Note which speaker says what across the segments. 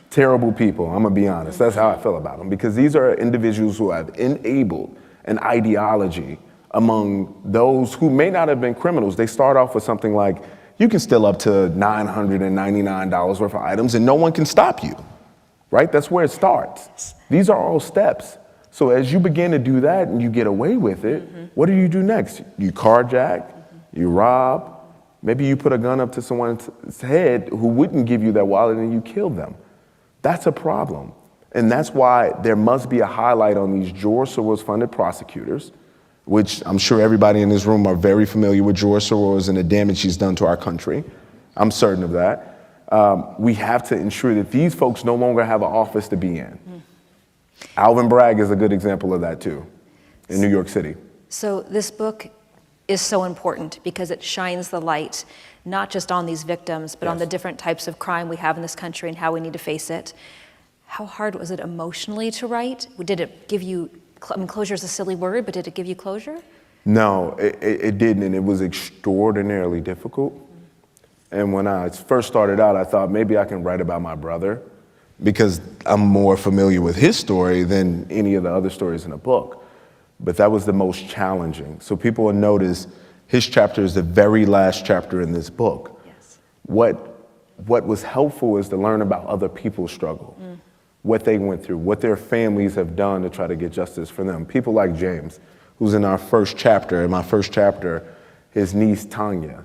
Speaker 1: Terrible people, I'm gonna be honest. That's how I feel about them, because these are individuals who have enabled an ideology among those who may not have been criminals. They start off with something like, you can steal up to $999 worth of items and no one can stop you, right? That's where it starts. These are all steps. So as you begin to do that and you get away with it, what do you do next? You carjack, you rob, maybe you put a gun up to someone's head who wouldn't give you that wallet and you kill them. That's a problem. And that's why there must be a highlight on these George Soros-funded prosecutors, which I'm sure everybody in this room are very familiar with George Soros and the damage he's done to our country. I'm certain of that. We have to ensure that these folks no longer have an office to be in. Alvin Bragg is a good example of that too, in New York City.
Speaker 2: So this book is so important because it shines the light not just on these victims, but on the different types of crime we have in this country and how we need to face it. How hard was it emotionally to write? Did it give you, I mean, closure is a silly word, but did it give you closure?
Speaker 1: No, it didn't, and it was extraordinarily difficult. And when I first started out, I thought maybe I can write about my brother because I'm more familiar with his story than any of the other stories in the book. But that was the most challenging. So people will notice his chapter is the very last chapter in this book.
Speaker 2: Yes.
Speaker 1: What was helpful is to learn about other people's struggle, what they went through, what their families have done to try to get justice for them. People like James, who's in our first chapter, in my first chapter, his niece Tanya,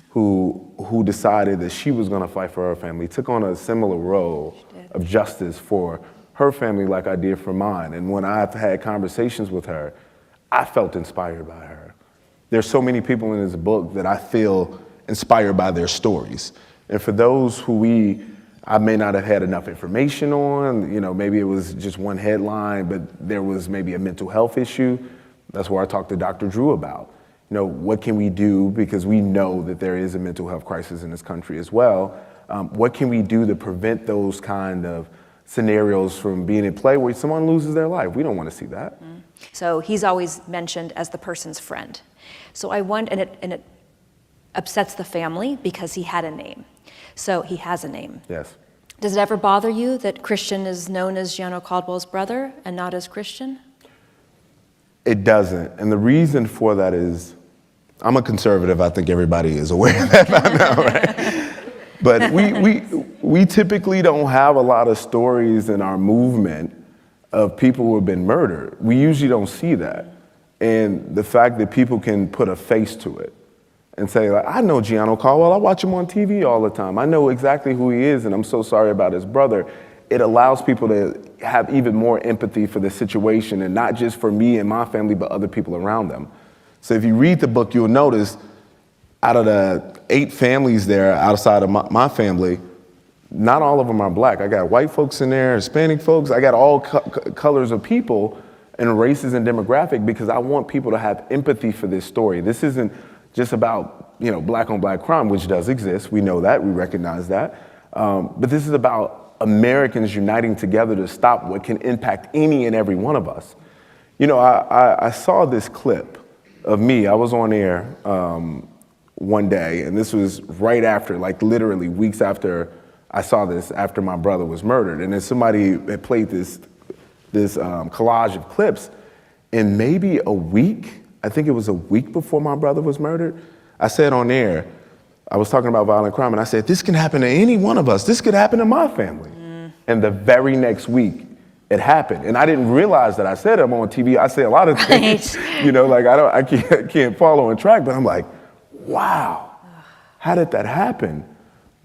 Speaker 1: who decided that she was gonna fight for her family, took on a similar role of justice for her family like I did for mine. And when I've had conversations with her, I felt inspired by her. There's so many people in this book that I feel inspired by their stories. And for those who I may not have had enough information on, maybe it was just one headline, but there was maybe a mental health issue. That's where I talked to Dr. Drew about. What can we do? Because we know that there is a mental health crisis in this country as well. What can we do to prevent those kind of scenarios from being in play where someone loses their life? We don't want to see that.
Speaker 2: So he's always mentioned as the person's friend. So I wonder, and it upsets the family because he had a name. So he has a name.
Speaker 1: Yes.
Speaker 2: Does it ever bother you that Christian is known as Gianno Caldwell's brother and not as Christian?
Speaker 1: It doesn't. And the reason for that is, I'm a conservative. I think everybody is aware of that by now, right? But we typically don't have a lot of stories in our movement of people who have been murdered. We usually don't see that. And the fact that people can put a face to it and say, like, I know Gianno Caldwell, I watch him on TV all the time. I know exactly who he is, and I'm so sorry about his brother. It allows people to have even more empathy for the situation, and not just for me and my family, but other people around them. So if you read the book, you'll notice out of the 8 families there outside of my family, not all of them are black. I got white folks in there, Hispanic folks. I got all colors of people and races and demographic, because I want people to have empathy for this story. This isn't just about black on black crime, which does exist. We know that, we recognize that. But this is about Americans uniting together to stop what can impact any and every one of us. I saw this clip of me. I was on air one day, and this was right after, like literally weeks after I saw this, after my brother was murdered. And then somebody had played this collage of clips, and maybe a week, I think it was a week before my brother was murdered, I said on air, I was talking about violent crime, and I said, this can happen to any one of us. This could happen to my family. And the very next week, it happened. And I didn't realize that I said I'm on TV. I say a lot of things, I can't follow and track, but I'm like, wow, how did that happen?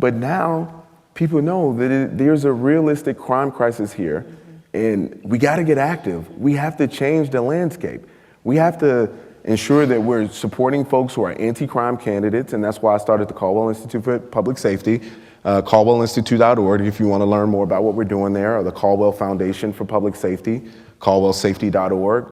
Speaker 1: But now people know that there's a realistic crime crisis here, and we got to get active. We have to change the landscape. We have to ensure that we're supporting folks who are anti-crime candidates, and that's why I started the Caldwell Institute for Public Safety, caldwellinstitute.org if you want to learn more about what we're doing there, or the Caldwell Foundation for Public Safety, caldwellsafety.org.